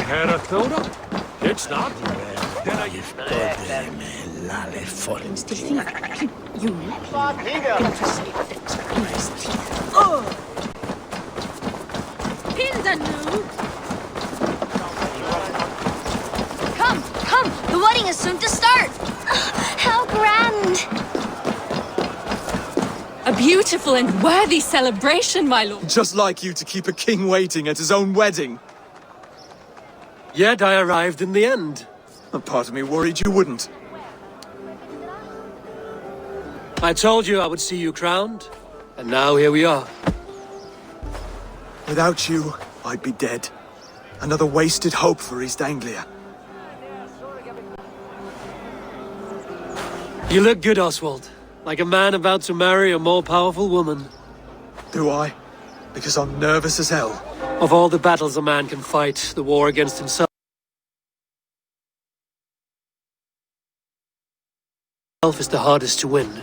Herra Thora? Helt snart. Stefan, you Pinda nu! Come! The wedding is soon to start! How grand! A beautiful and worthy celebration, my lord. Just like you to keep a king waiting at his own wedding. Yet I arrived in the end. A part of me worried you wouldn't. I told you I would see you crowned, and now here we are. Without you, I'd be dead. Another wasted hope for East Anglia. You look good, Oswald. Like a man about to marry a more powerful woman. Do I? Because I'm nervous as hell. Of all the battles a man can fight, the war against himself is the hardest to win.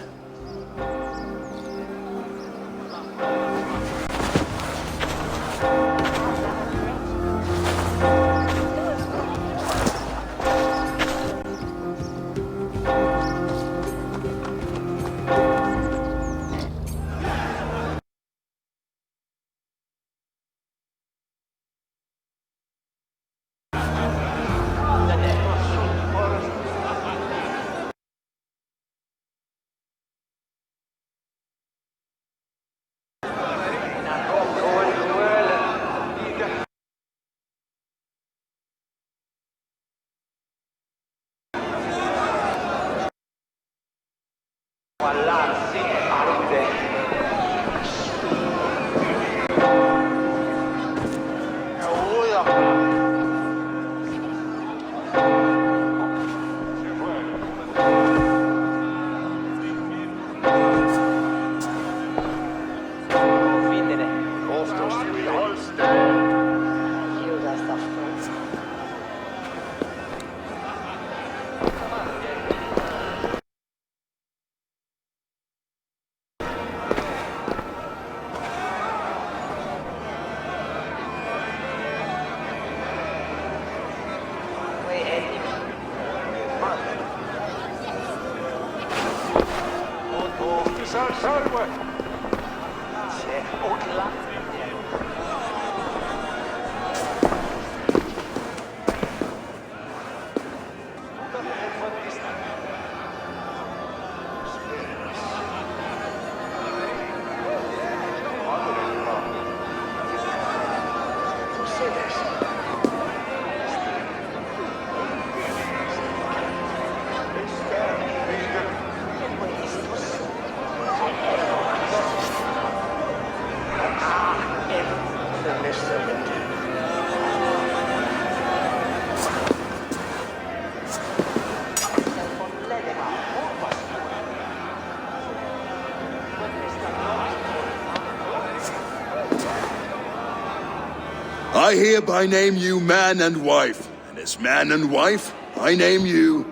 I hereby name you man and wife, and as man and wife, I name you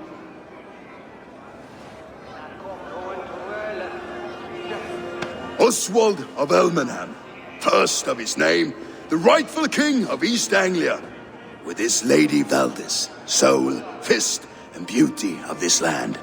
Oswald of Elmenham, first of his name, the rightful king of East Anglia, with his lady Valdis, soul, fist, and beauty of this land.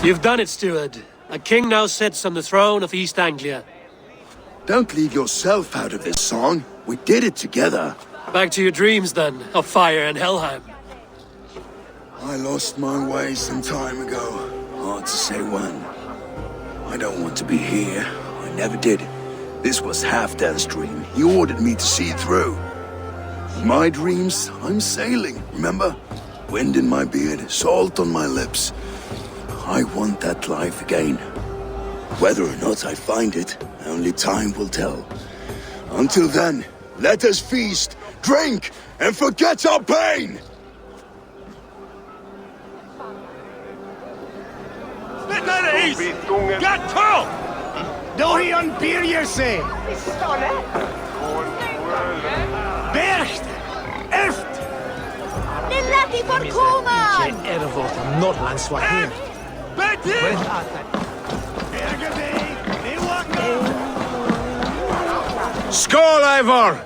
You've done it, steward. A king now sits on the throne of East Anglia. Don't leave yourself out of this song. We did it together. Back to your dreams, then, of fire and Helheim. I lost my way some time ago. Hard to say when. I don't want to be here. I never did. This was Halfdan's dream. He ordered me to see it through. In my dreams, I'm sailing, remember? Wind in my beard, salt on my lips. I want that life again. Whether or not I find it, only time will tell. Until then, let us feast, drink, and forget our pain! Då han byrjar sig! Bergt! Eft! Nellati forkoman! Ervot Norrlands var här. Skål, Ivar!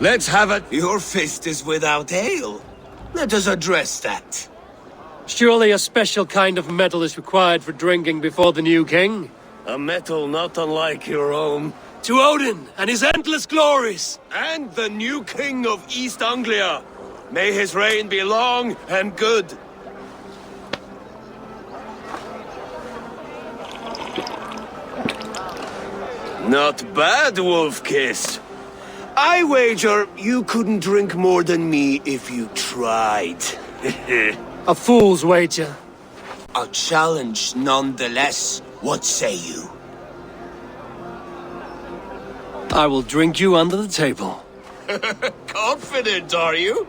Let's have it. Your fist is without ale. Let us address that. Surely a special kind of metal is required for drinking before the new king? A metal not unlike your own. To Odin and his endless glories! And the new king of East Anglia. May his reign be long and good. Not bad, Wolf-Kissed. I wager you couldn't drink more than me if you tried. A fool's wager. A challenge nonetheless. What say you? I will drink you under the table. Confident, are you?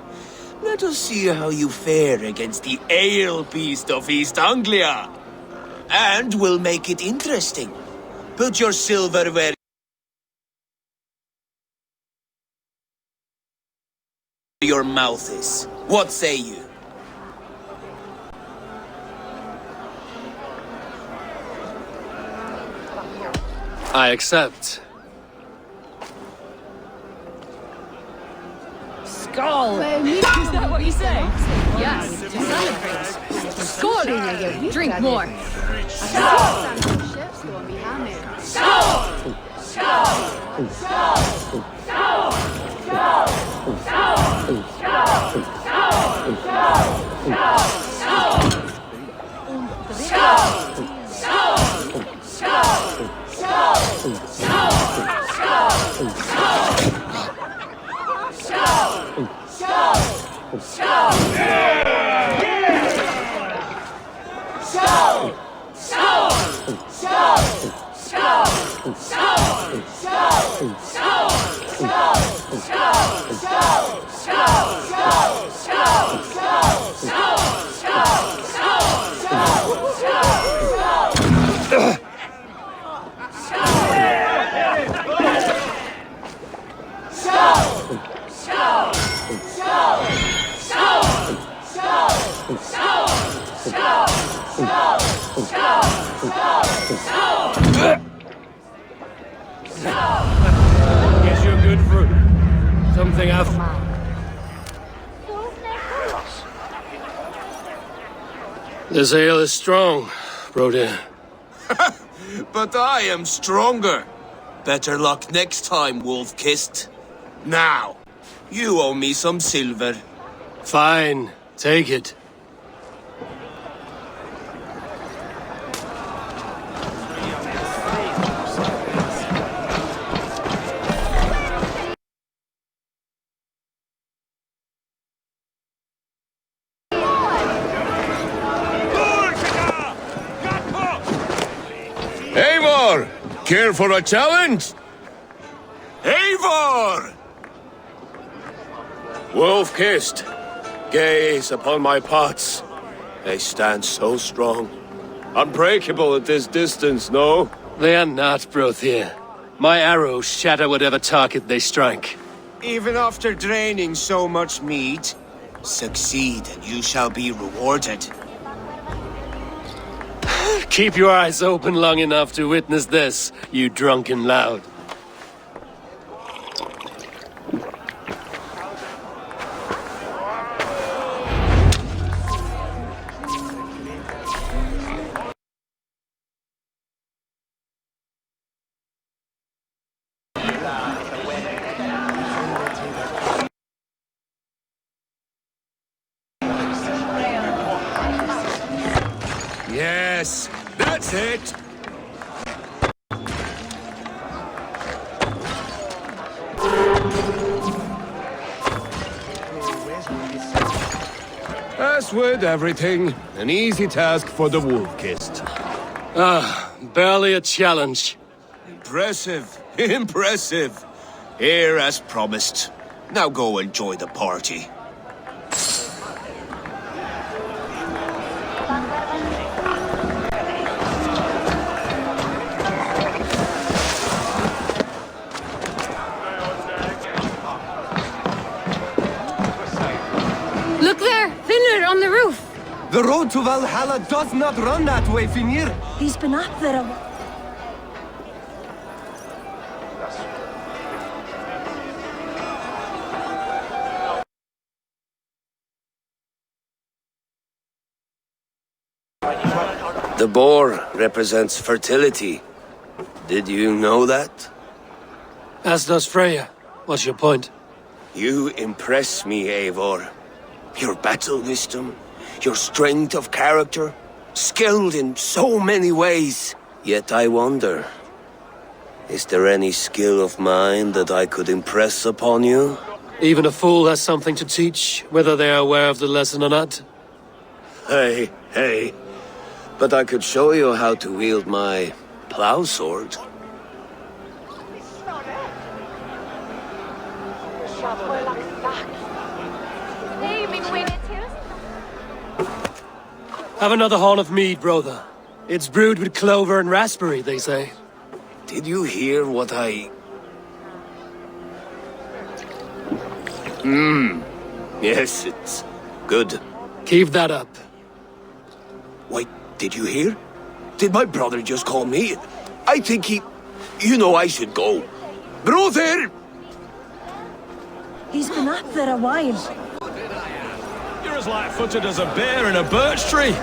Let us see how you fare against the ale beast of East Anglia. And we'll make it interesting. Put your silver where your mouth is. What say you? I accept. Skull! Is that what you say? Yes, to celebrate. Skull! Drink more. Guess you're good for something after. This ale is strong, Brodir. But I am stronger. Better luck next time, Wolf-Kissed. Now, you owe me some silver. Fine, take it. Eivor! Care for a challenge? Eivor! Wolf-Kissed, gaze upon my pots. They stand so strong. Unbreakable at this distance, no? They are not, Brothir. My arrows shatter whatever target they strike. Even after draining so much meat, succeed and you shall be rewarded. Keep your eyes open long enough to witness this, you drunken loud. Yes, that's it. As with everything, an easy task for the Wolf-Kissed. Barely a challenge. Impressive. Impressive. Here as promised. Now go enjoy the party. Look there! Finner on the roof! The road to Valhalla does not run that way, Finir. He's been up there a The boar represents fertility. Did you know that? As does Freya. What's your point? You impress me, Eivor. Your battle wisdom, your strength of character, skilled in so many ways. Yet I wonder, is there any skill of mine that I could impress upon you? Even a fool has something to teach, whether they are aware of the lesson or not. Hey. But I could show you how to wield my plow sword. Have another horn of mead, brother. It's brewed with clover and raspberry, they say. Did you hear what I... Yes, it's good. Keep that up. Wait, did you hear? Did my brother just call me? I think he... You know I should go. Brother! He's been up there a while. You're as light-footed as a bear in a birch tree.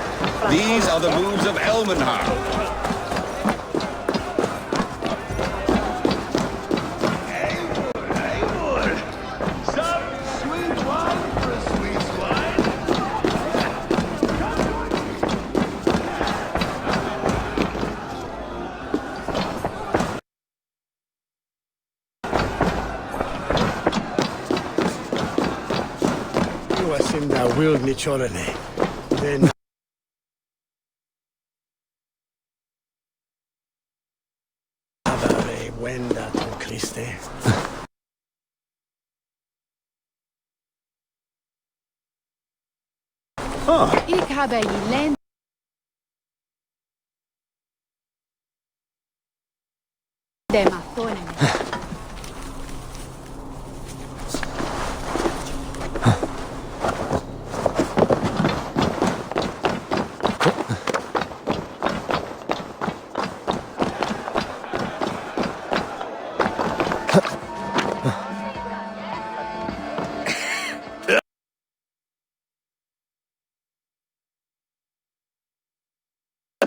These are the moves of Elmenhar. Wild Nichorene. Then Avare Wenda to Christe. Ik heb je len. De Mazzone.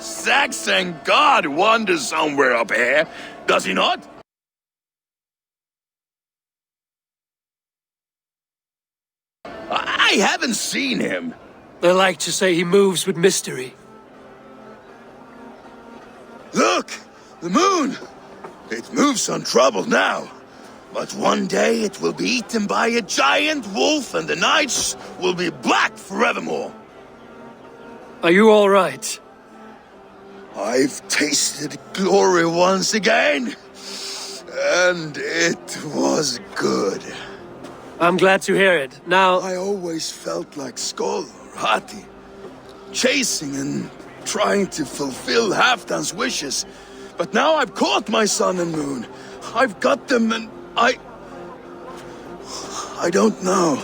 Saxon god wanders somewhere up here, does he not? I haven't seen him. They like to say he moves with mystery. Look! The moon! It moves untroubled now. But one day it will be eaten by a giant wolf and the nights will be black forevermore. Are you all right? I've tasted glory once again, and it was good. I'm glad to hear it. Now, I always felt like Skoll or Hati, chasing and trying to fulfill Halfdan's wishes. But now I've caught my sun and moon. I've got them and I don't know.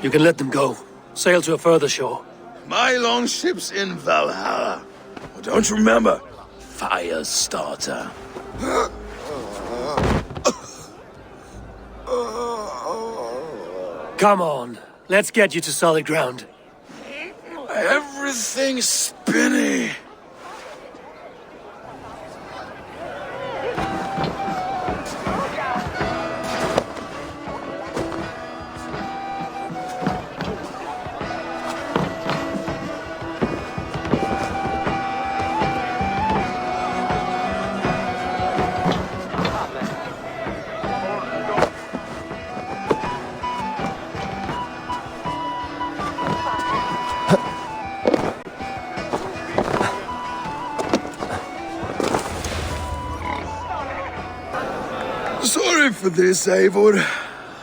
you can let them go. Sail to a further shore. My longship's in Valhalla. Oh, don't you remember? Firestarter. Come on. Let's get you to solid ground. Everything's spinny. sorry for this, Eivor.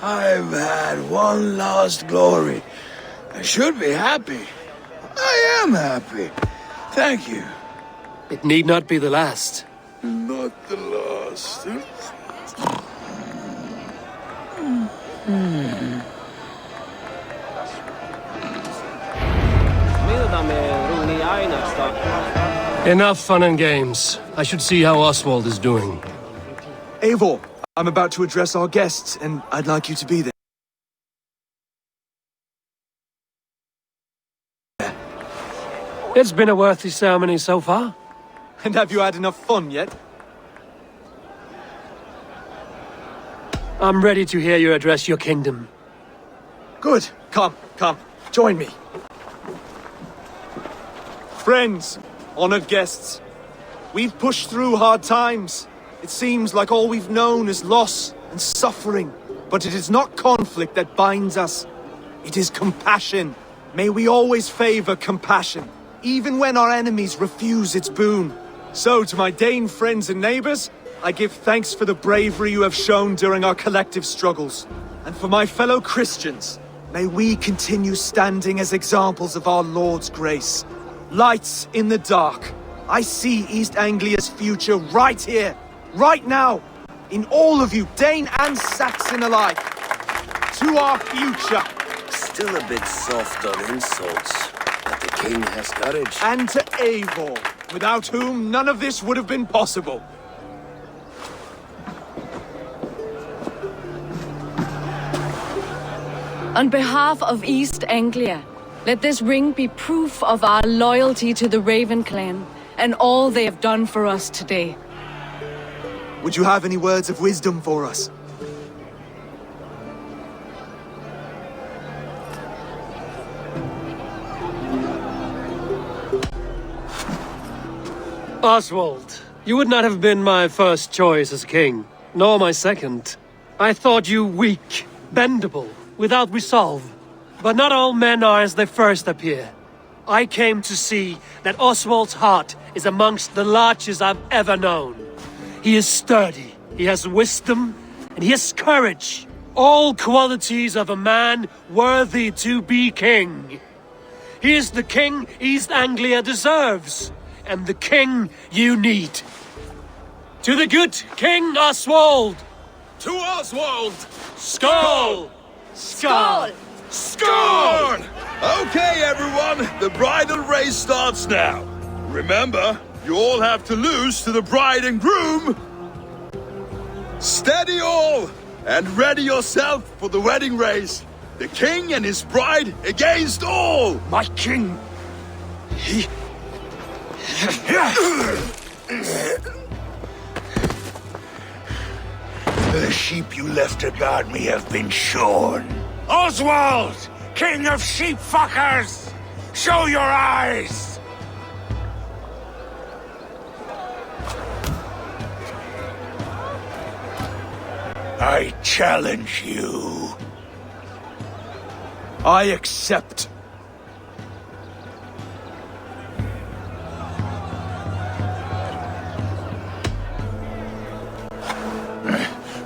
I've had one last glory. I should be happy. I am happy. Thank you. It need not be the last. Not the last. Enough fun and games. I should see how Oswald is doing. Eivor, I'm about to address our guests, and I'd like you to be there. It's been a worthy ceremony so far. And have you had enough fun yet? I'm ready to hear you address your kingdom. Good. Come, join me. Friends, honored guests, we've pushed through hard times. It seems like all we've known is loss and suffering. But it is not conflict that binds us. It is compassion. May we always favor compassion, even when our enemies refuse its boon. So, to my Dane friends and neighbors, I give thanks for the bravery you have shown during our collective struggles. And for my fellow Christians, may we continue standing as examples of our Lord's grace. Lights in the dark. I see East Anglia's future right here, right now, in all of you, Dane and Saxon alike. To our future. Still a bit soft on insults, but the king has courage. And to Eivor, without whom none of this would have been possible. On behalf of East Anglia, let this ring be proof of our loyalty to the Raven clan and all they have done for us today. Would you have any words of wisdom for us? Oswald, you would not have been my first choice as king, nor my second. I thought you weak, bendable, without resolve. But not all men are as they first appear. I came to see that Oswald's heart is amongst the largest I've ever known. He is sturdy, he has wisdom, and he has courage. All qualities of a man worthy to be king. He is the king East Anglia deserves, and the king you need. To the good King Oswald! To Oswald! Skull! Skull! Score! Okay, everyone, the bridal race starts now. Remember, you all have to lose to the bride and groom. Steady all, and ready yourself for the wedding race. The king and his bride against all. My king! The sheep you left to guard me have been shorn. Oswald! King of sheep fuckers! Show your eyes! I challenge you. I accept.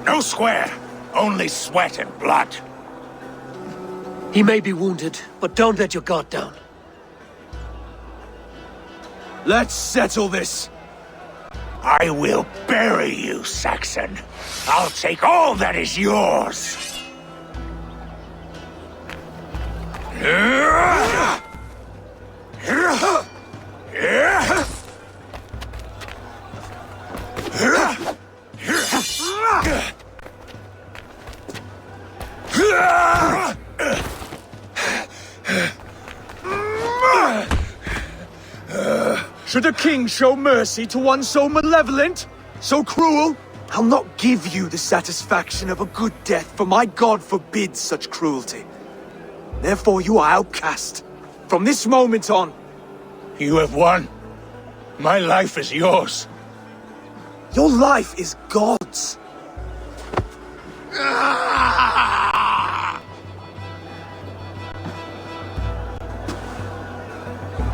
No square, only sweat and blood. He may be wounded, but don't let your guard down. Let's settle this. I will bury you, Saxon. I'll take all that is yours. Should a king show mercy to one so malevolent? So cruel? I'll not give you the satisfaction of a good death, for my God forbids such cruelty. Therefore you are outcast. From this moment on. You have won. My life is yours. Your life is God's.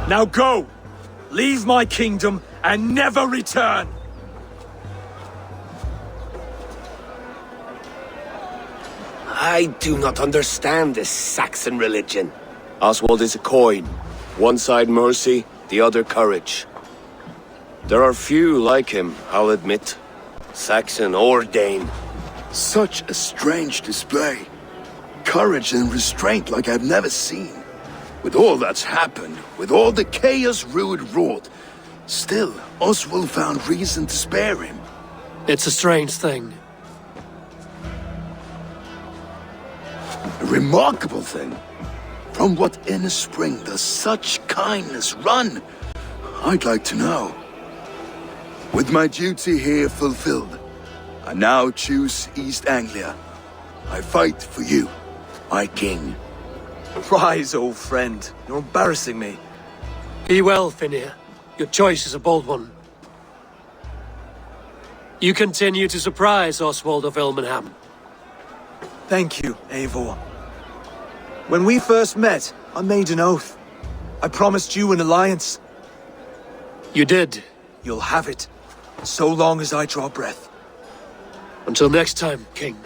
Now go! Leave my kingdom and never return! I do not understand this Saxon religion. Oswald is a coin. One side mercy, the other courage. There are few like him, I'll admit. Saxon or Dane. Such a strange display. Courage and restraint like I've never seen. With all that's happened, with all the chaos Rued wrought, still, Oswald found reason to spare him. It's a strange thing. A remarkable thing. From what inner spring does such kindness run? I'd like to know. With my duty here fulfilled, I now choose East Anglia. I fight for you, my king. Rise, old friend. You're embarrassing me. Be well, Finnir. Your choice is a bold one. You continue to surprise Oswald of Ilmenham. Thank you, Eivor. When we first met, I made an oath. I promised you an alliance. You did. You'll have it, so long as I draw breath. Until next time, King.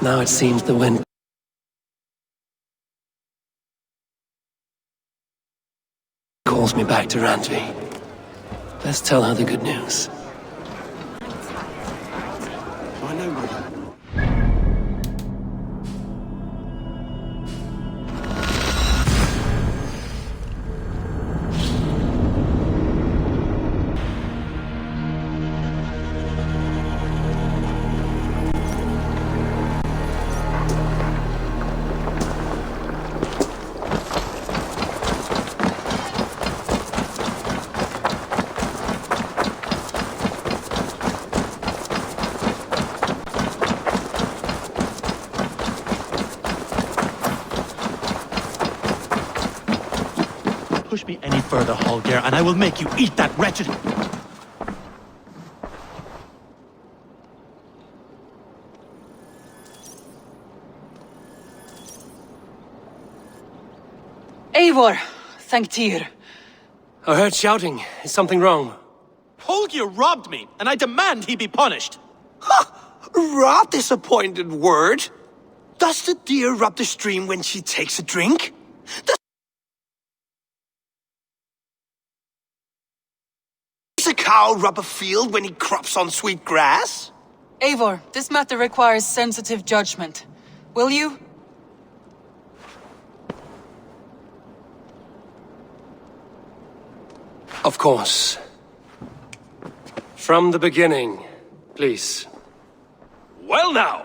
Now it seems the wind calls me back to Randvi. Let's tell her the good news. Push me any further, Holger, and I will make you eat that wretched... Eivor, thank Tyr. I heard shouting. Is something wrong? Holger robbed me, and I demand he be punished. Rot disappointed word. Does the deer rub the stream when she takes a drink? Does a cow rub a field when he crops on sweet grass? Eivor, this matter requires sensitive judgment. Will you? Of course. From the beginning, please. Well now!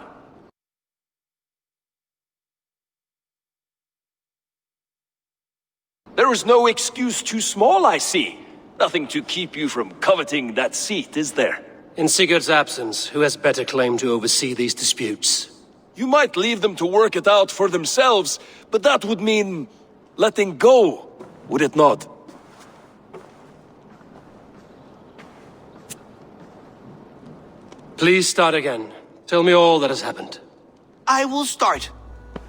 There is no excuse too small, I see. Nothing to keep you from coveting that seat, is there? In Sigurd's absence, who has better claim to oversee these disputes? You might leave them to work it out for themselves, but that would mean letting go, would it not? Please start again. Tell me all that has happened. I will start.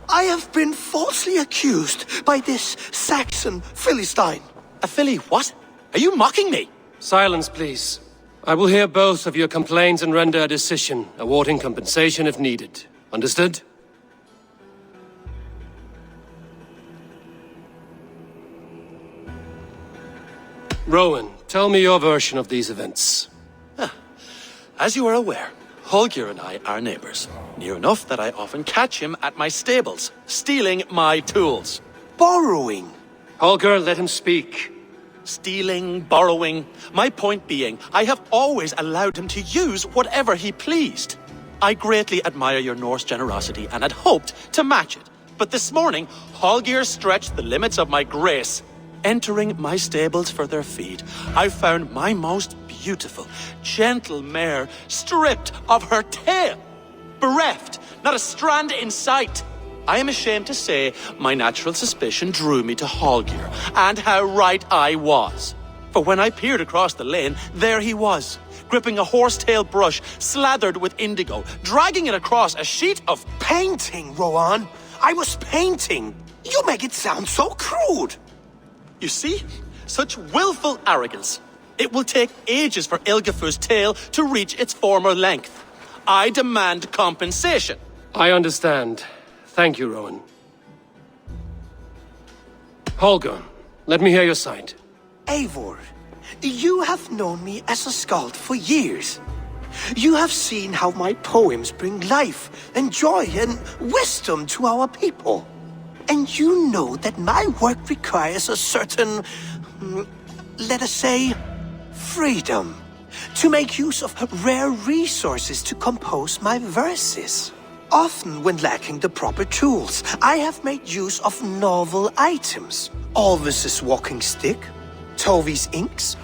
I have been falsely accused by this Saxon Philistine. A Philly what? Are you mocking me? Silence, please. I will hear both of your complaints and render a decision, awarding compensation if needed. Understood? Rowan, tell me your version of these events. As you are aware, Holger and I are neighbors. Near enough that I often catch him at my stables, stealing my tools. Borrowing. Holger, let him speak. Stealing, borrowing. My point being, I have always allowed him to use whatever he pleased. I greatly admire your Norse generosity and had hoped to match it. But this morning, Holger stretched the limits of my grace. Entering my stables for their feed, I found my most beautiful, gentle mare stripped of her tail. Bereft, not a strand in sight. I am ashamed to say my natural suspicion drew me to Holger, and how right I was. For when I peered across the lane, there he was, gripping a horsetail brush slathered with indigo, dragging it across a sheet of... Painting, Rowan. I was painting. You make it sound so crude. You see? Such willful arrogance. It will take ages for Ilgafur's tail to reach its former length. I demand compensation. I understand. Thank you, Rowan. Holger, let me hear your side. Eivor, you have known me as a skald for years. You have seen how my poems bring life and joy and wisdom to our people. And you know that my work requires a certain, let us say, freedom to make use of rare resources to compose my verses. Often when lacking the proper tools, I have made use of novel items. Alvis's walking stick, Tovi's inks,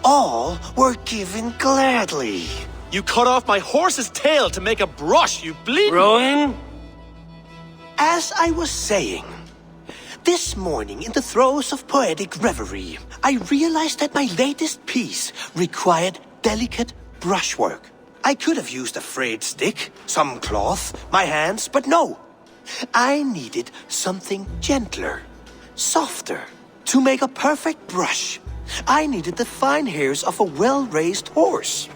all were given gladly. You cut off my horse's tail to make a brush, you bleed... Rowan? As I was saying, this morning in the throes of poetic reverie, I realized that my latest piece required delicate brushwork. I could have used a frayed stick, some cloth, my hands, but no. I needed something gentler, softer. To make a perfect brush, I needed the fine hairs of a well-raised horse.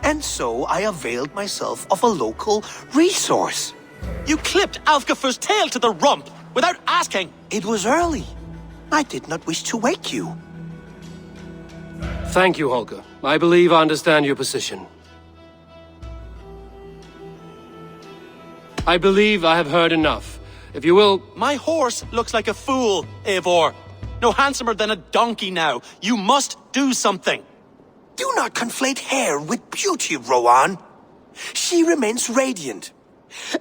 And so I availed myself of a local resource. You clipped Alfgafur's tail to the rump without asking. It was early. I did not wish to wake you. Thank you, Holger. I believe I understand your position. I believe I have heard enough. If you will... My horse looks like a fool, Eivor. No handsomer than a donkey now. You must do something. Do not conflate hair with beauty, Rowan. She remains radiant.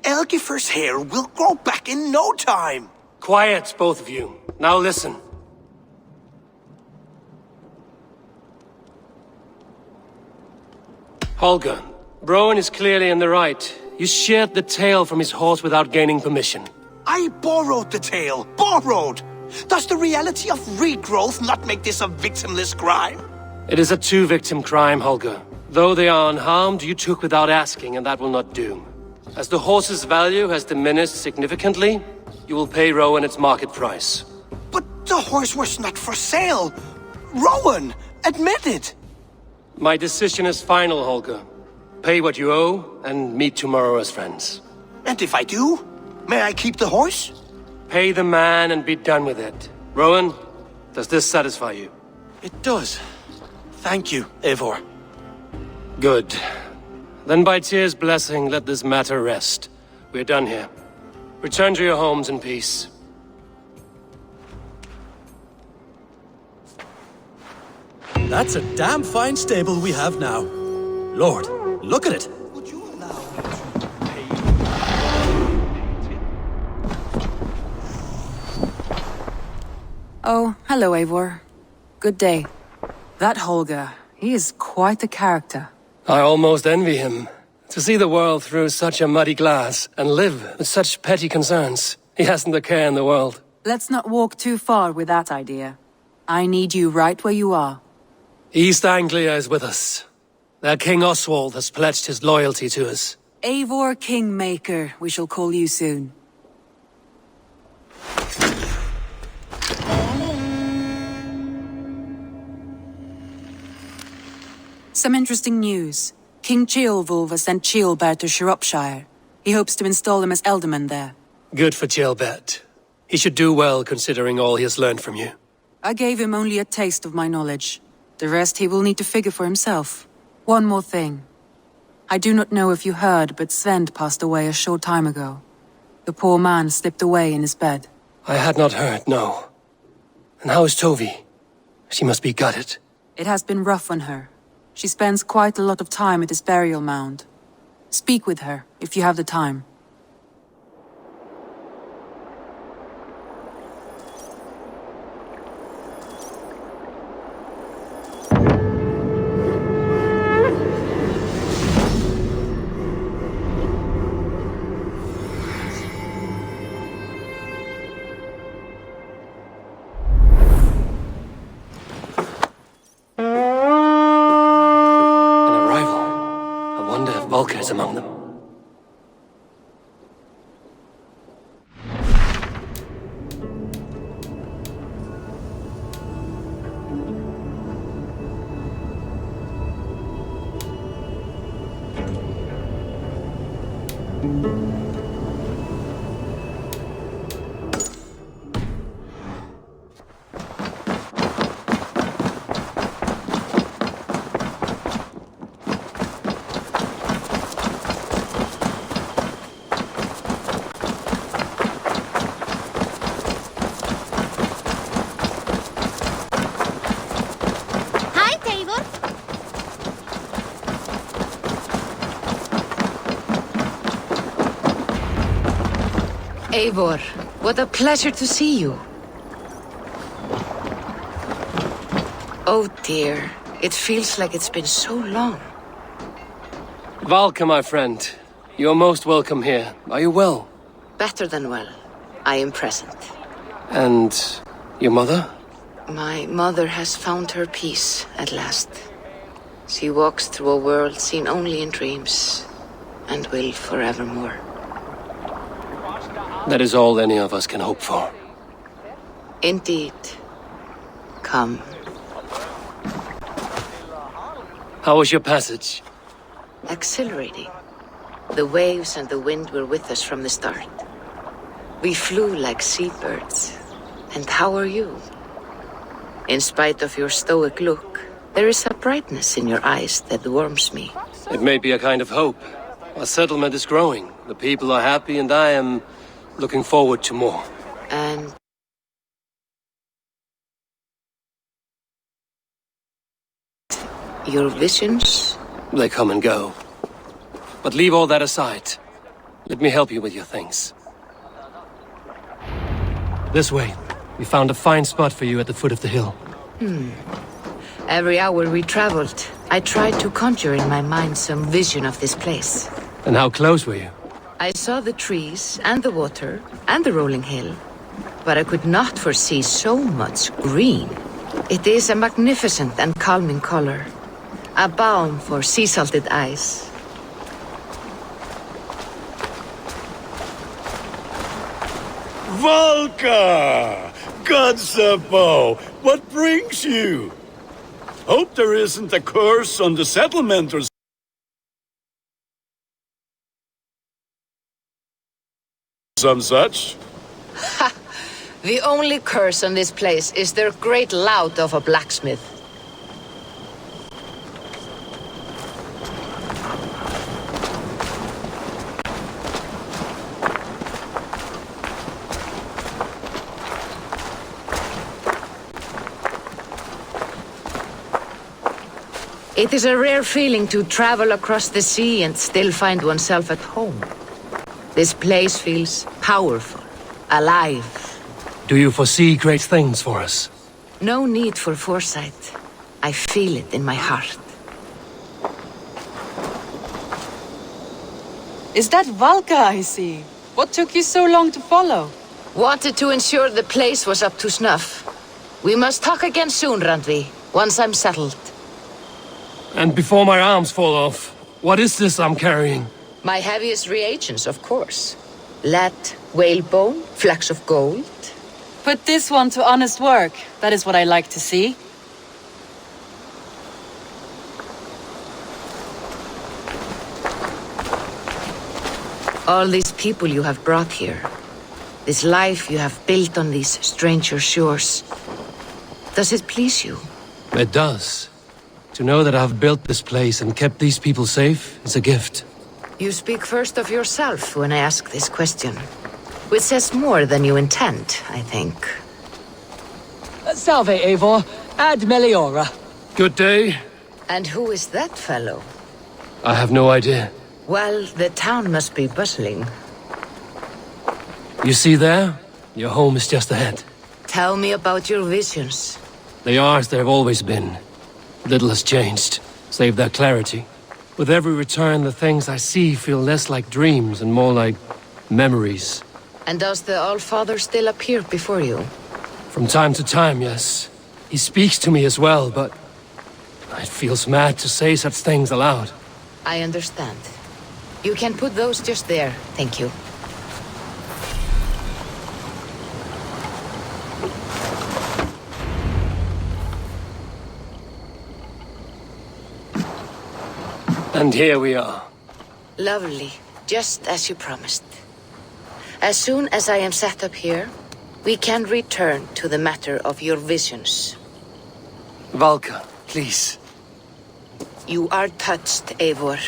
Elgifur's hair will grow back in no time. Quiet, both of you. Now listen. Holger, Rowan is clearly in the right. You sheared the tail from his horse without gaining permission. I borrowed the tail. Borrowed! Does the reality of regrowth not make this a victimless crime? It is a two-victim crime, Holger. Though they are unharmed, you took without asking, and that will not do. As the horse's value has diminished significantly, you will pay Rowan its market price. But the horse was not for sale. Rowan, admit it. My decision is final, Holger. Pay what you owe, and meet tomorrow as friends. And if I do, may I keep the horse? Pay the man and be done with it. Rowan, does this satisfy you? It does. Thank you, Eivor. Good. Then by Tyr's blessing, let this matter rest. We're done here. Return to your homes in peace. That's a damn fine stable we have now. Lord, look at it. Would you allow me to pay? Oh, hello, Eivor. Good day. That Holger, he is quite the character. I almost envy him. To see the world through such a muddy glass and live with such petty concerns. He hasn't a care in the world. Let's not walk too far with that idea. I need you right where you are. East Anglia is with us. Their King Oswald has pledged his loyalty to us. Eivor Kingmaker, we shall call you soon. Some interesting news. King Ceolwulf has sent Ceolbert to Shropshire. He hopes to install him as Elderman there. Good for Ceolbert. He should do well considering all he has learned from you. I gave him only a taste of my knowledge. The rest he will need to figure for himself. One more thing. I do not know if you heard, but Svend passed away a short time ago. The poor man slipped away in his bed. I had not heard, no. And how is Tovi? She must be gutted. It has been rough on her. She spends quite a lot of time at his burial mound. Speak with her, if you have the time. Valka is among them. Hi, Eivor. Eivor, what a pleasure to see you. Oh dear, it feels like it's been so long. Valka, my friend. You're most welcome here. Are you well? Better than well. I am present. And your mother? My mother has found her peace at last. She walks through a world seen only in dreams, and will forevermore. That is all any of us can hope for. Indeed. Come. How was your passage? Exhilarating. The waves and the wind were with us from the start. We flew like seabirds. And how are you? In spite of your stoic look, there is a brightness in your eyes that warms me. It may be a kind of hope. Our settlement is growing. The people are happy, and I am looking forward to more. And your visions? They come and go. But leave all that aside. Let me help you with your things. This way. We found a fine spot for you at the foot of the hill. Every hour we traveled, I tried to conjure in my mind some vision of this place. And how close were you? I saw the trees and the water and the rolling hill, but I could not foresee so much green. It is a magnificent and calming color, a balm for sea-salted eyes. Valka! Godsapo! What brings you? Hope there isn't a curse on the settlement or some such. Ha! The only curse on this place is their great lout of a blacksmith. It is a rare feeling to travel across the sea and still find oneself at home. This place feels powerful, alive. Do you foresee great things for us? No need for foresight. I feel it in my heart. Is that Valka I see? What took you so long to follow? Wanted to ensure the place was up to snuff. We must talk again soon, Randvi, once I'm settled. And before my arms fall off, what is this I'm carrying? My heaviest reagents, of course. Lead, whalebone, flecks of gold. Put this one to honest work. That is what I like to see. All these people you have brought here. This life you have built on these stranger shores. Does it please you? It does. To know that I've built this place and kept these people safe is a gift. You speak first of yourself when I ask this question. Which says more than you intend, I think. Salve, Eivor. Ad Meliora. Good day. And who is that fellow? I have no idea. Well, the town must be bustling. You see there? Your home is just ahead. Tell me about your visions. They are as they've always been. Little has changed, save their clarity. With every return, the things I see feel less like dreams and more like memories. And does the Allfather still appear before you? From time to time, yes. He speaks to me as well, but it feels mad to say such things aloud. I understand. You can put those just there, thank you. And here we are. Lovely, just as you promised. As soon as I am set up here, we can return to the matter of your visions. Valka, please. You are touched, Eivor.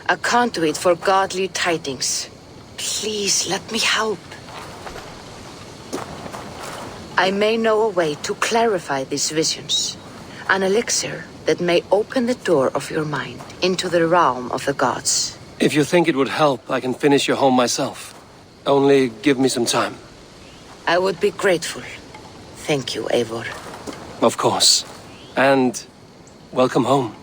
A conduit for godly tidings. Please let me help. I may know a way to clarify these visions. An elixir that may open the door of your mind into the realm of the gods. If you think it would help, I can finish your home myself. Only give me some time. I would be grateful. Thank you, Eivor. Of course. And welcome home.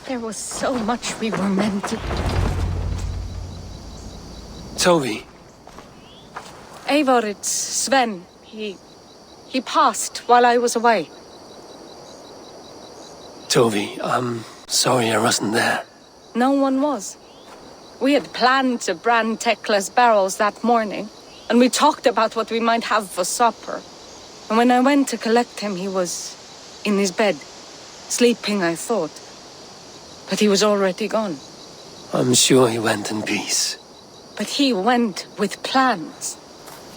There was so much we were meant to... Tovi. Eivor, it's Sven. He passed while I was away. Tovi, I'm sorry I wasn't there. No one was. We had planned to brand Tekla's barrels that morning, and we talked about what we might have for supper. And when I went to collect him, he was in his bed. Sleeping, I thought. But he was already gone. I'm sure he went in peace. But he went with plans.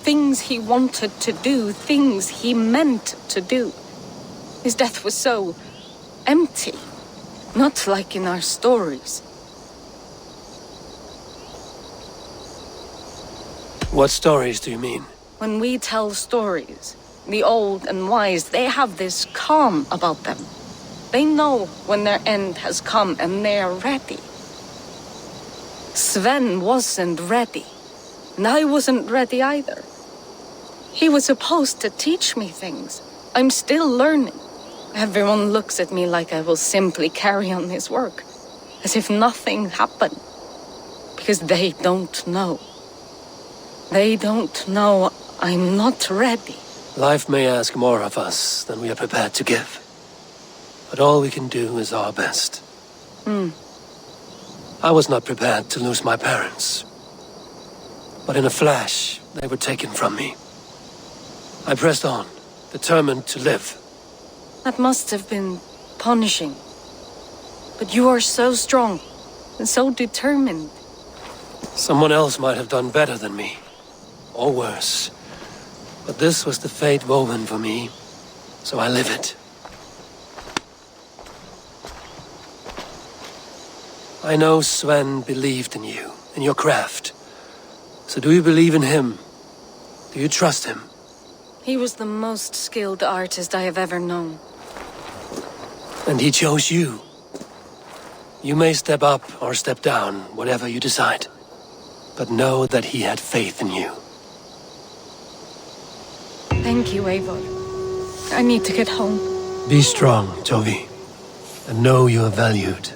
Things he wanted to do, things he meant to do. His death was so empty. Not like in our stories. What stories do you mean? When we tell stories, the old and wise, they have this calm about them. They know when their end has come and they are ready. Sven wasn't ready. And I wasn't ready either. He was supposed to teach me things. I'm still learning. Everyone looks at me like I will simply carry on his work. As if nothing happened. Because they don't know. They don't know I'm not ready. Life may ask more of us than we are prepared to give. But all we can do is our best. I was not prepared to lose my parents. But in a flash, they were taken from me. I pressed on, determined to live. That must have been punishing. But you are so strong and so determined. Someone else might have done better than me. Or worse. But this was the fate woven for me, so I live it. I know Sven believed in you, in your craft. So do you believe in him? Do you trust him? He was the most skilled artist I have ever known. And he chose you. You may step up or step down, whatever you decide. but know that he had faith in you. Thank you, Eivor. I need to get home. Be strong, Tovi, and know you are valued.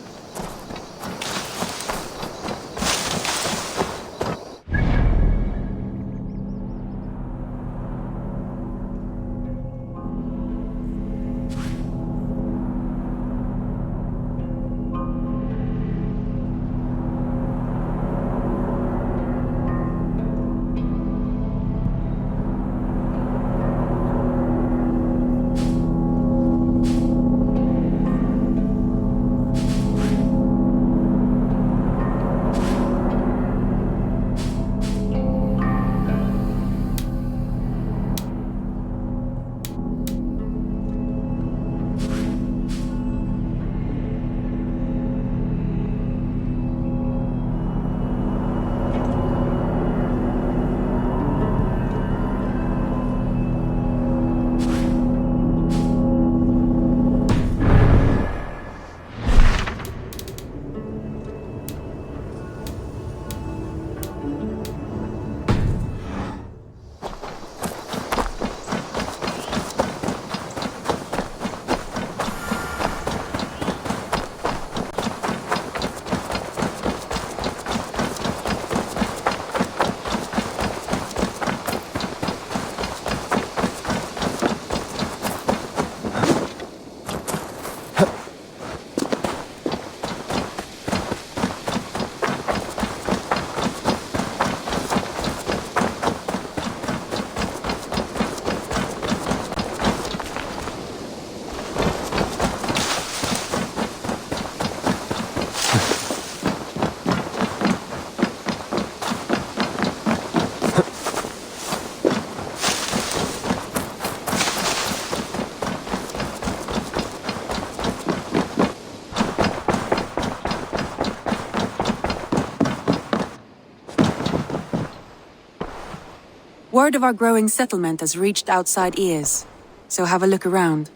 Word of our growing settlement has reached outside ears, so have a look around.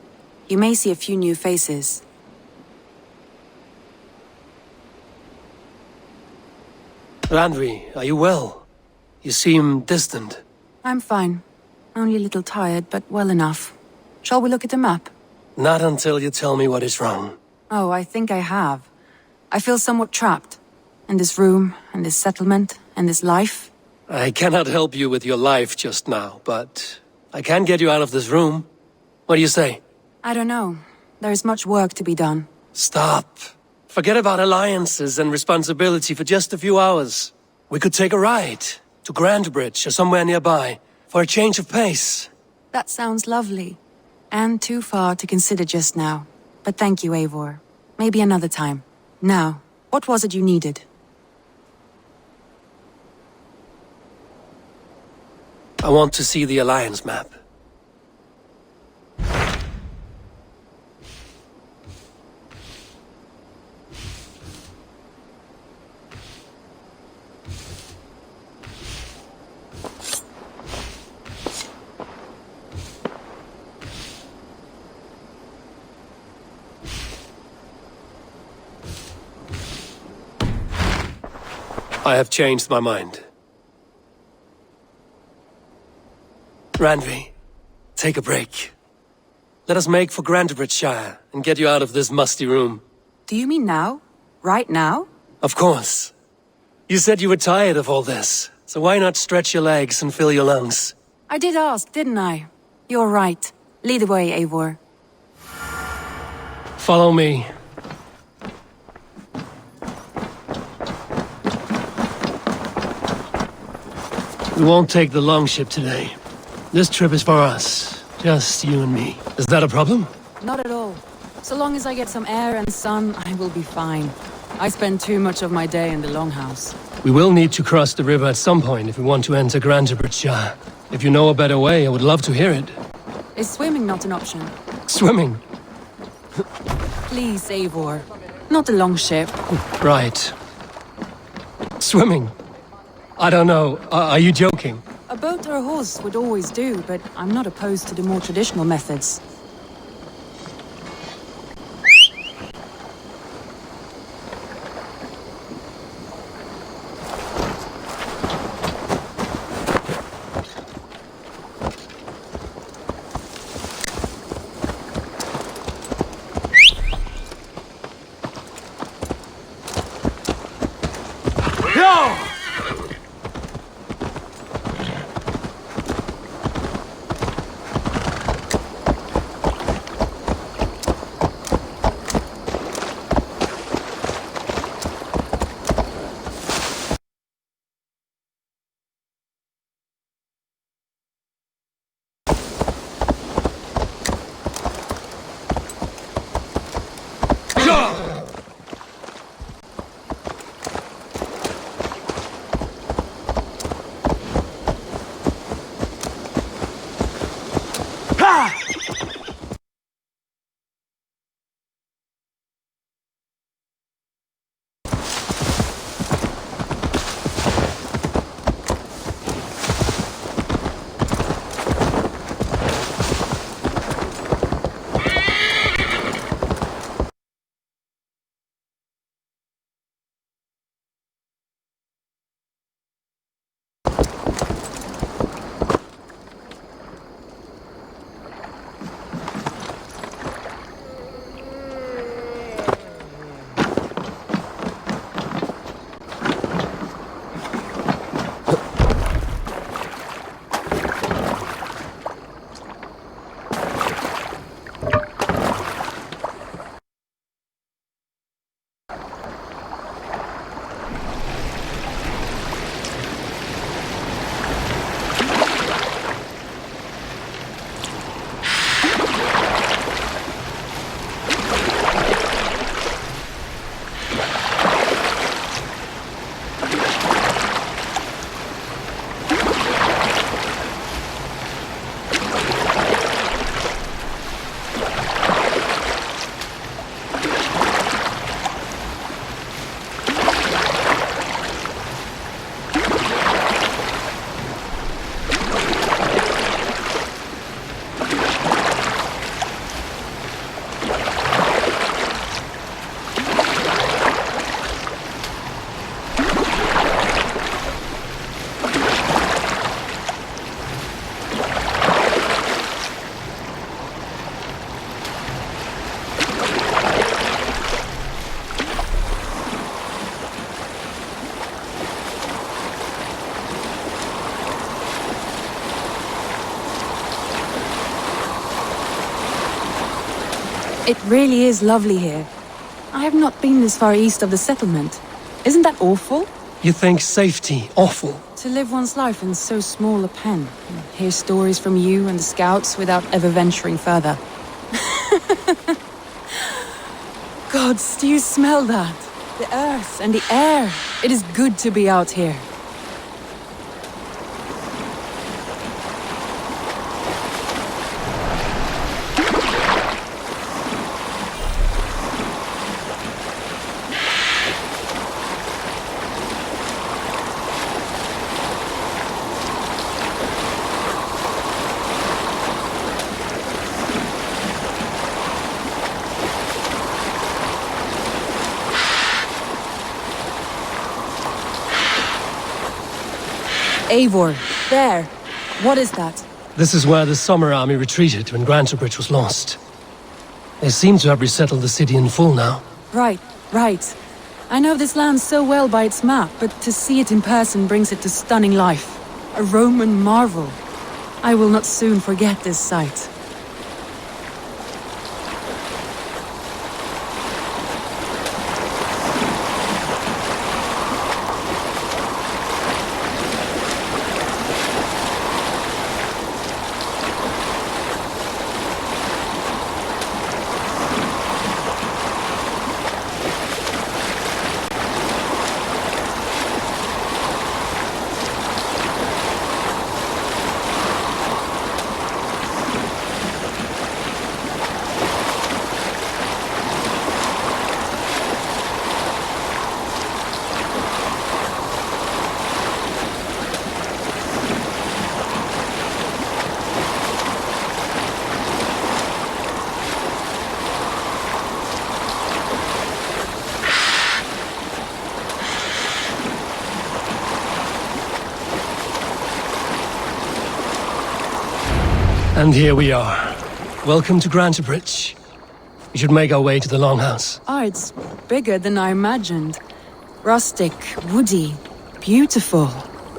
You may see a few new faces. Randvi, are you well? You seem distant. I'm fine. Only a little tired, but well enough. Shall we look at the map? Not until you tell me what is wrong. Oh, I think I have. I feel somewhat trapped. In this room, and this settlement, and this life. I cannot help you with your life just now, but I can get you out of this room. What do you say? I don't know. There is much work to be done. Stop. Forget about alliances and responsibility for just a few hours. We could take a ride to Grantebridge or somewhere nearby for a change of pace. That sounds lovely. And too far to consider just now. But thank you, Eivor. Maybe another time. Now, what was it you needed? I want to see the Alliance map. I have changed my mind. Randvi, take a break. Let us make for Grantebridgeshire and get you out of this musty room. Do you mean now? Right now? Of course. You said you were tired of all this, so why not stretch your legs and fill your lungs? I did ask, didn't I? You're right. Lead the way, Eivor. Follow me. We won't take the longship today. This trip is for us. Just you and me. Is that a problem? Not at all. So long as I get some air and sun, I will be fine. I spend too much of my day in the Longhouse. We will need to cross the river at some point if we want to enter Grantebridgeshire. If you know a better way, I would love to hear it. Is swimming not an option? Swimming? Please, Eivor. Not a longship. Right. Swimming? I don't know. Are you joking? A boat or a horse would always do, but I'm not opposed to the more traditional methods. It really is lovely here. I have not been this far east of the settlement. Isn't that awful? You think safety awful? To live one's life in so small a pen, and hear stories from you and the scouts without ever venturing further. Gods, do you smell that? The earth and the air. It is good to be out here. Eivor, there. What is that? This is where the Summer Army retreated when Grantebridge was lost. They seem to have resettled the city in full now. Right. I know this land so well by its map, but to see it in person brings it to stunning life. A Roman marvel. I will not soon forget this sight. And here we are. Welcome to Grantebridge. We should make our way to the Longhouse. Ah, it's bigger than I imagined. Rustic, woody, beautiful.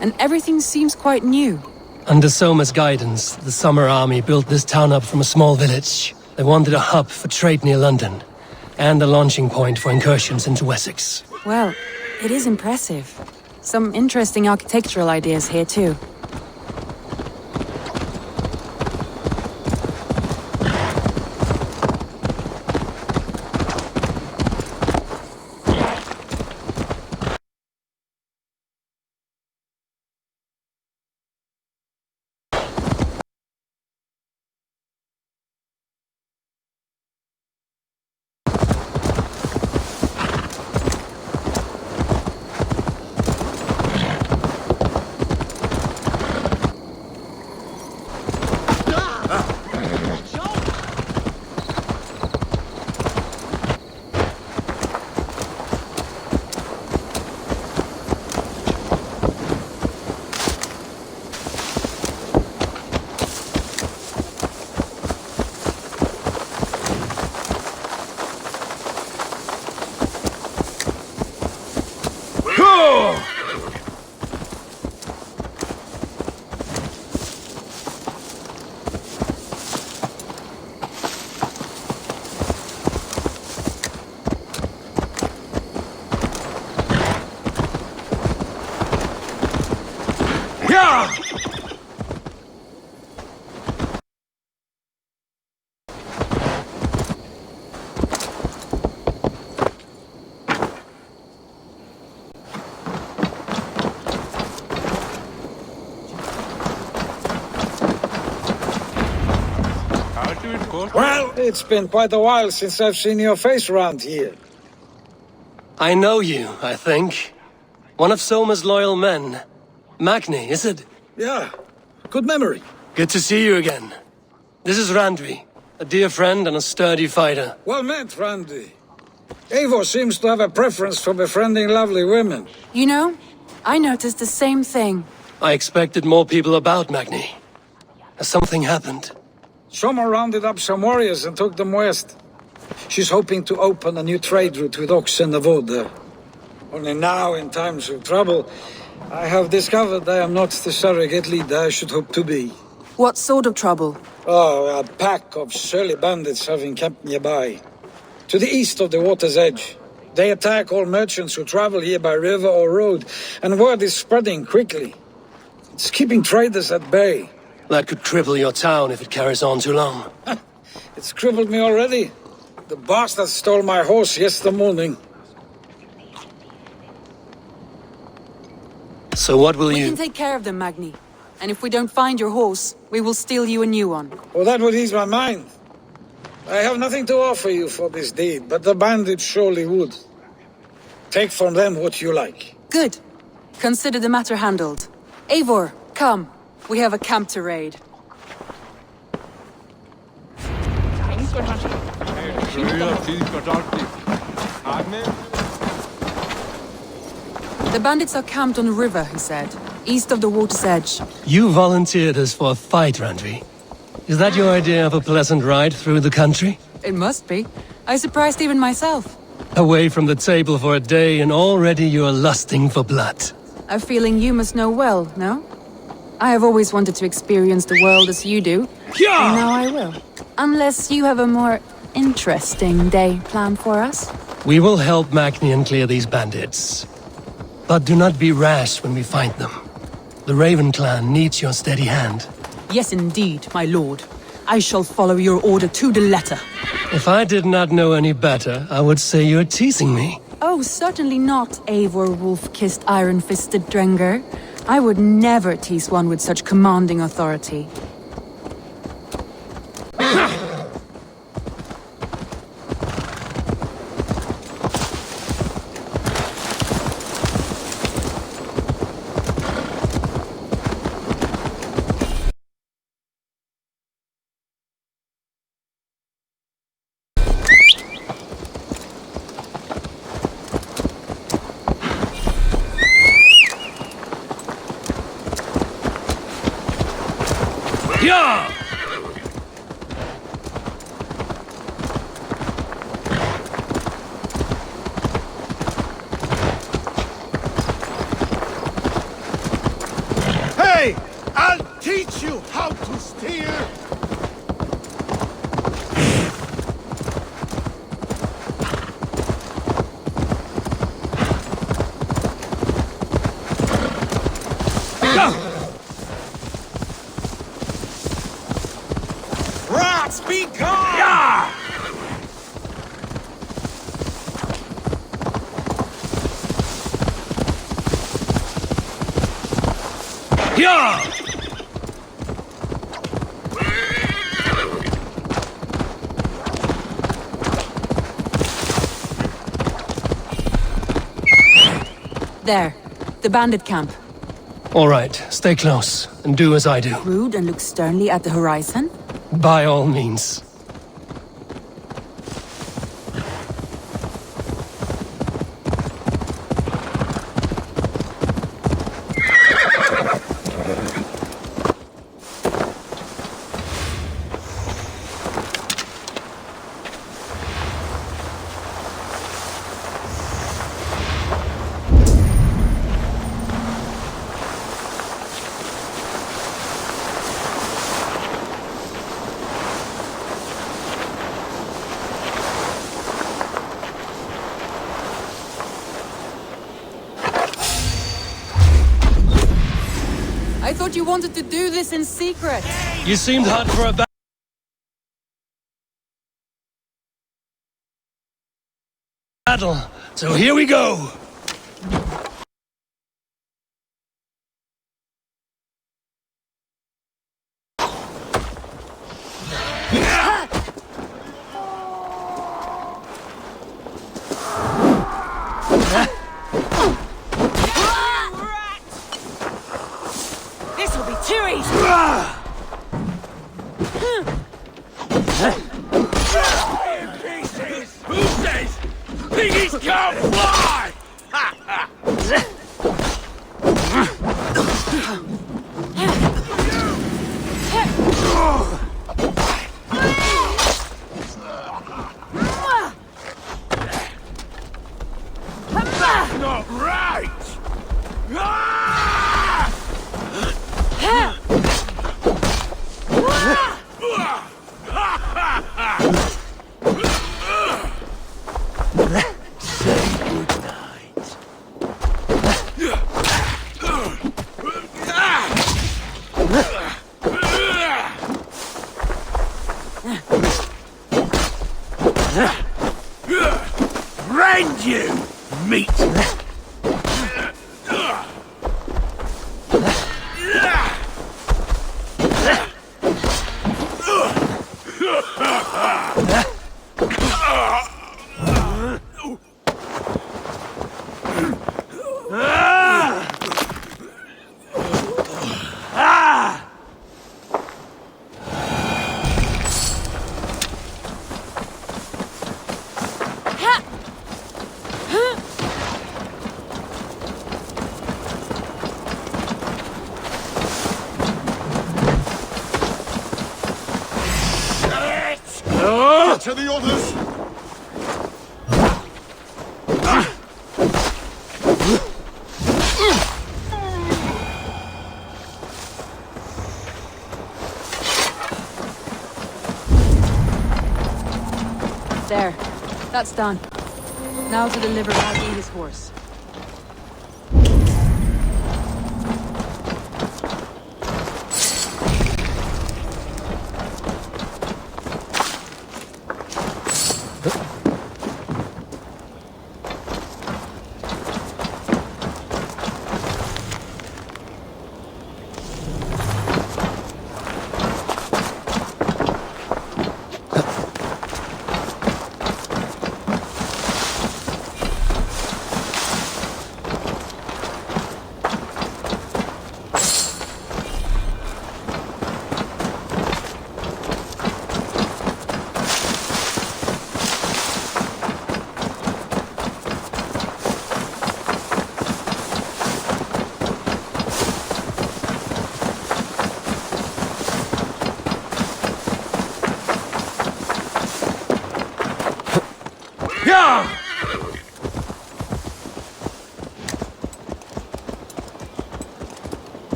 And everything seems quite new. Under Soma's guidance, the Summer Army built this town up from a small village. They wanted a hub for trade near London, and a launching point for incursions into Wessex. Well, it is impressive. Some interesting architectural ideas here too. Well, it's been quite a while since I've seen your face around here. I know you, I think. One of Soma's loyal men. Magni, is it? Yeah, good memory. Good to see you again. This is Randvi, a dear friend and a sturdy fighter. Well met, Randy. Eivor seems to have a preference for befriending lovely women. You know, I noticed the same thing. I expected more people about Magni. Has something happened? Soma rounded up some warriors and took them west. She's hoping to open a new trade route with Ox and Avoda. Only now, in times of trouble, I have discovered I am not the surrogate leader I should hope to be. What sort of trouble? Oh, a pack of surly bandits have encamped nearby. To the east of the water's edge. They attack all merchants who travel here by river or road, and word is spreading quickly. It's keeping traders at bay. That could cripple your town if it carries on too long. It's crippled me already. The bastard stole my horse yesterday morning. So what will We you... can take care of them, Magni. And if we don't find your horse, we will steal you a new one. Well, that would ease my mind. I have nothing to offer you for this deed, but the bandits surely would. Take from them what you like. Good. Consider the matter handled. Eivor, come. We have a camp to raid. The bandits are camped on the river, he said, east of the water's edge. You volunteered us for a fight, Randvi. Is that your idea of a pleasant ride through the country? It must be. I surprised even myself. Away from the table for a day and already you are lusting for blood. A feeling you must know well, no? I have always wanted to experience the world as you do. Yeah! And now I will. Unless you have a more interesting day planned for us. We will help Magnian clear these bandits. But do not be rash when we find them. The Raven clan needs your steady hand. Yes, indeed, my lord. I shall follow your order to the letter. If I did not know any better, I would say you're teasing me. Oh, certainly not, Eivor wolf-kissed iron-fisted Drenger. I would never tease one with such commanding authority. Yeah! Hey! I'll teach you how to steer! Rats, be gone! Yeah! Yeah! There. The bandit camp. All right, stay close and do as I do. Rude and look sternly at the horizon? By all means. I thought you wanted to do this in secret. You seemed hot for a battle, so here we go! Who says piggies can't fly? Not right! Rend you, meat! To the others! There. That's done. Now to deliver Maggie his horse.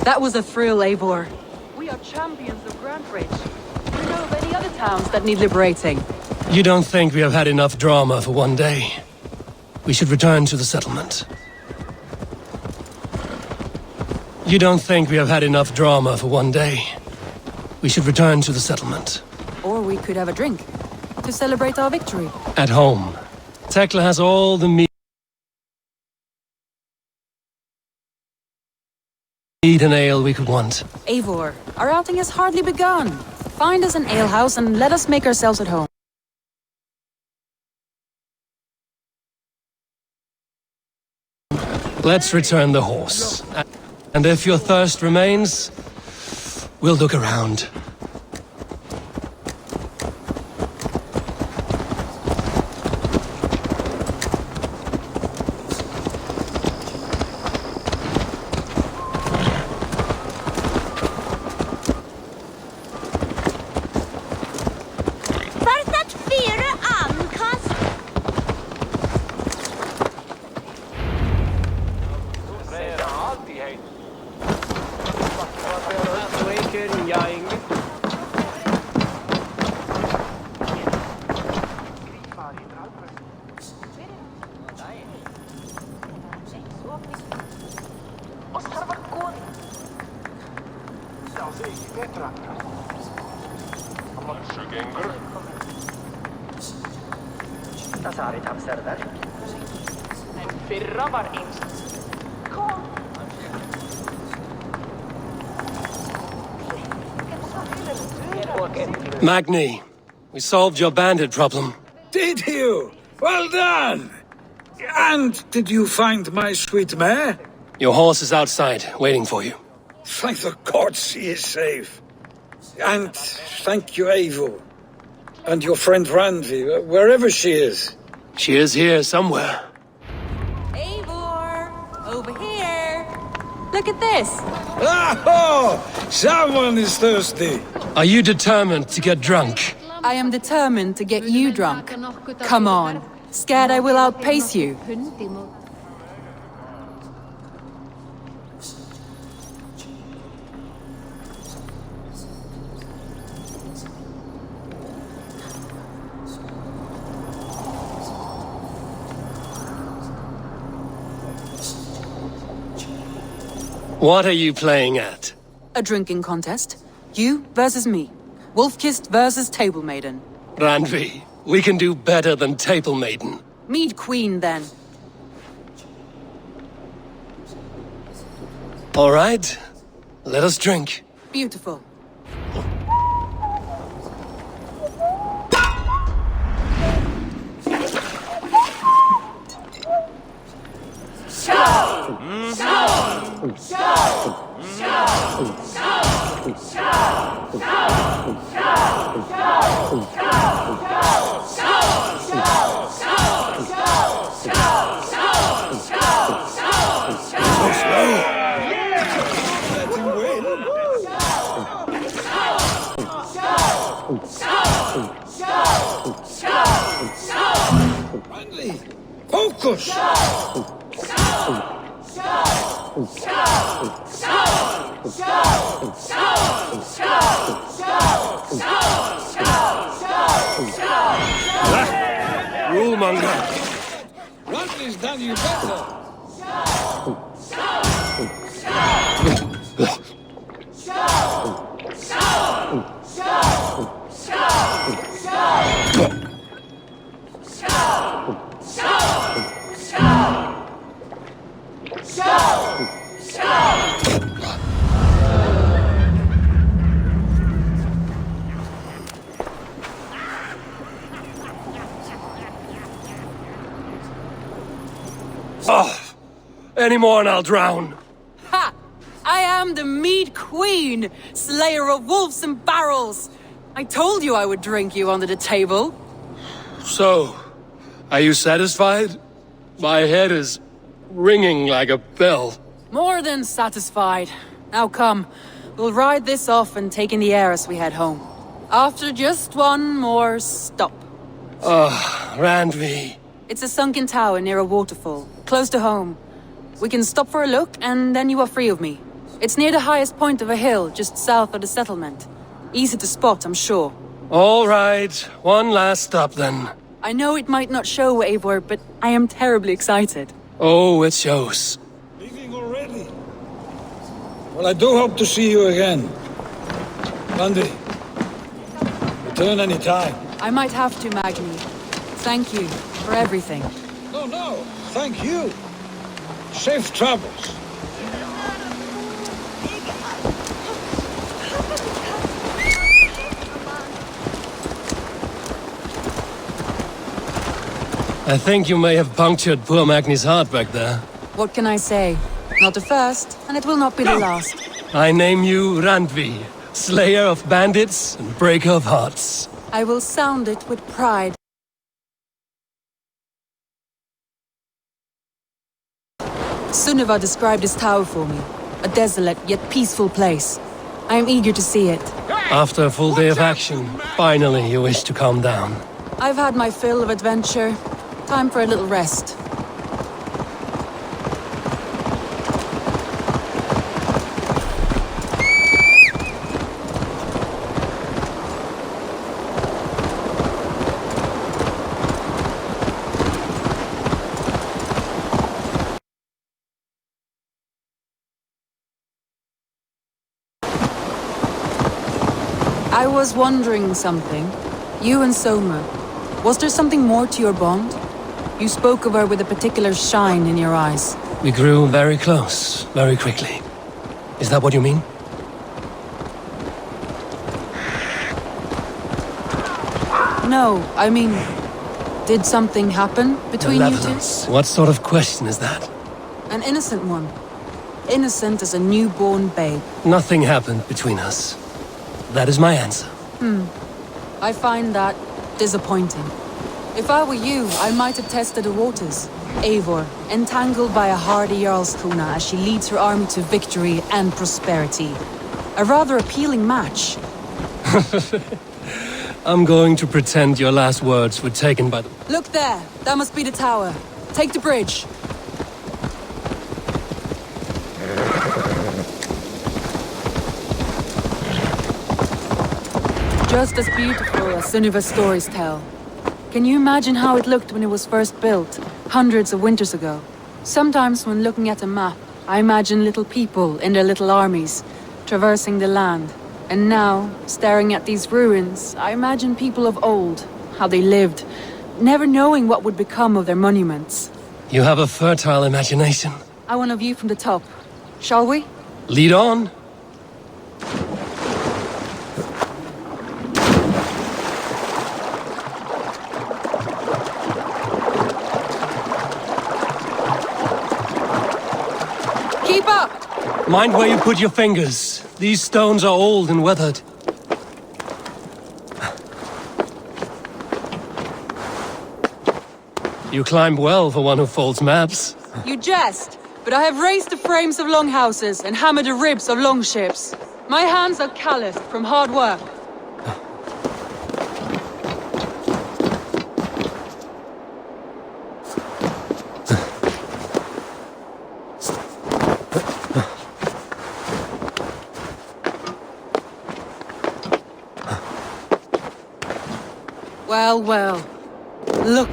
That was a thrill, Eivor. We are champions of Grantebridge. Do you know of any other towns that need liberating? You don't think we have had enough drama for one day? We should return to the settlement. You don't think we have had enough drama for one day? We should return to the settlement. Or we could have a drink to celebrate our victory. At home. Tekla has all the meat and ale we could want. Eivor, our outing has hardly begun. Find us an alehouse and let us make ourselves at home. Let's return the horse. And if your thirst remains, we'll look around. Magni, we solved your bandit problem. Did you? Well done! And did you find my sweet mare? Your horse is outside, waiting for you. Thank the gods she is safe. And thank you, Eivor. And your friend Randvi, wherever she is. She is here somewhere. Eivor! Over here! Look at this! Oh! Someone is thirsty! Are you determined to get drunk? I am determined to get you drunk. Come on. Scared I will outpace you? What are you playing at? A drinking contest. You versus me. Wolf-Kissed versus Table Maiden. Randvi, we can do better than Table Maiden. Mead Queen, then. All right, let us drink. Beautiful. Randy! Focus! Rulemonger! Randy's done you better! Oh, any more and I'll drown. Ha! I am the Mead Queen, slayer of wolves and barrels. I told you I would drink you under the table. So, are you satisfied? My head is ringing like a bell. More than satisfied. Now come, we'll ride this off and take in the air as we head home. After just one more stop. Randvi. It's a sunken tower near a waterfall, close to home. We can stop for a look, and then you are free of me. It's near the highest point of a hill, just south of the settlement. Easy to spot, I'm sure. All right, one last stop then. I know it might not show, Eivor, but I am terribly excited. Oh, it shows. Leaving already? Well, I do hope to see you again. Randy, return any time. I might have to, Magni. Thank you for everything. No, thank you. Safe travels. I think you may have punctured poor Magni's heart back there. What can I say? Not the first, and it will not be the last. I name you Randvi, slayer of bandits and breaker of hearts. I will sound it with pride. Sunniva described this tower for me. A desolate yet peaceful place. I am eager to see it. After a full day of action, finally you wish to calm down. I've had my fill of adventure. Time for a little rest. I was wondering something. You and Soma. Was there something more to your bond? You spoke of her with a particular shine in your eyes. We grew very close, very quickly. Is that what you mean? No, I mean... Did something happen between you two? What sort of question is that? An innocent one. Innocent as a newborn babe. Nothing happened between us. That is my answer. I find that disappointing. If I were you, I might have tested the waters. Eivor, entangled by a hardy Jarlskona as she leads her army to victory and prosperity. A rather appealing match. I'm going to pretend your last words were taken by the... Look there! That must be the tower. Take the bridge. Just as beautiful as Sunniva's stories tell. Can you imagine how it looked when it was first built, hundreds of winters ago? Sometimes when looking at a map, I imagine little people in their little armies, traversing the land. And now, staring at these ruins, I imagine people of old, how they lived, never knowing what would become of their monuments. You have a fertile imagination. I want a view from the top. Shall we? Lead on. Keep up! Mind where you put your fingers. These stones are old and weathered. You climb well for one who folds maps. You jest, but I have raised the frames of longhouses and hammered the ribs of longships. My hands are calloused from hard work. Well, well. Look.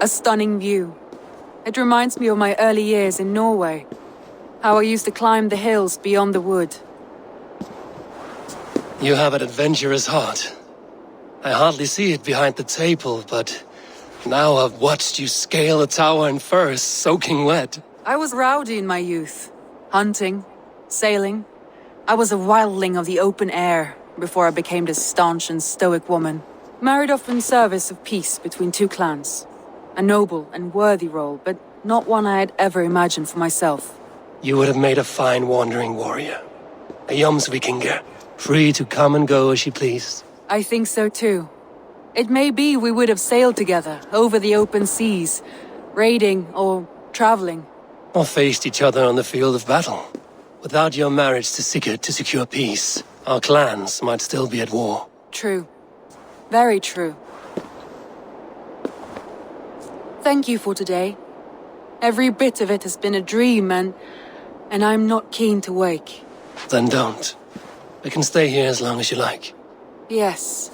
A stunning view. It reminds me of my early years in Norway. How I used to climb the hills beyond the wood. You have an adventurous heart. I hardly see it behind the table, but now I've watched you scale a tower in furs, soaking wet. I was rowdy in my youth. Hunting, sailing. I was a wildling of the open air before I became this staunch and stoic woman. Married off in service of peace between two clans. A noble and worthy role, but not one I had ever imagined for myself. You would have made a fine wandering warrior. A Jomsvikinger, free to come and go as she pleased. I think so too. It may be we would have sailed together over the open seas, raiding or traveling. Or faced each other on the field of battle. Without your marriage to Sigurd to secure peace, our clans might still be at war. True. Very true. Thank you for today. Every bit of it has been a dream, and I'm not keen to wake. Then don't. We can stay here as long as you like. Yes.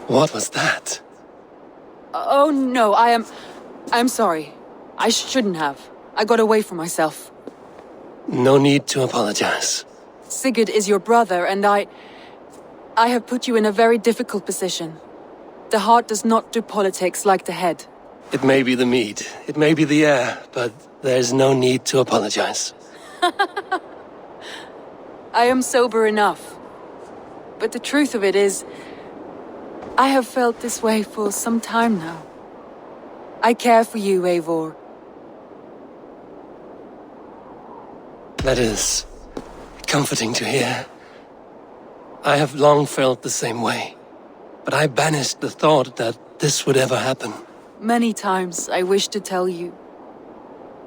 What was that? Oh no, I'm sorry. I shouldn't have. I got away from myself. No need to apologize. Sigurd is your brother, and I have put you in a very difficult position. The heart does not do politics like the head. It may be the mead, it may be the air, but there's no need to apologize. I am sober enough. But the truth of it is, I have felt this way for some time now. I care for you, Eivor. That is comforting to hear. I have long felt the same way, but I banished the thought that this would ever happen. Many times I wished to tell you.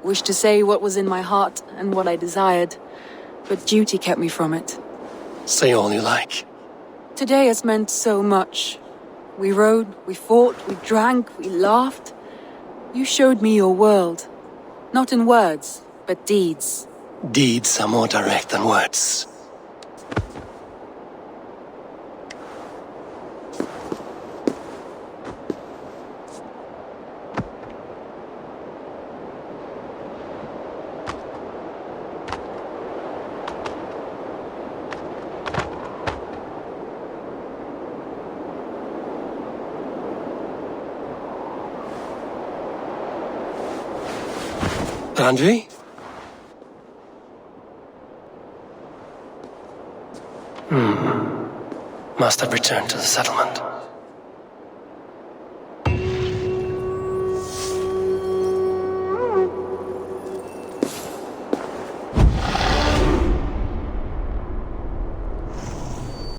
Wished to say what was in my heart and what I desired, but duty kept me from it. Say all you like. Today has meant so much. We rode, we fought, we drank, we laughed. You showed me your world. Not in words, but deeds. Deeds are more direct than words. Andri? Must have returned to the settlement.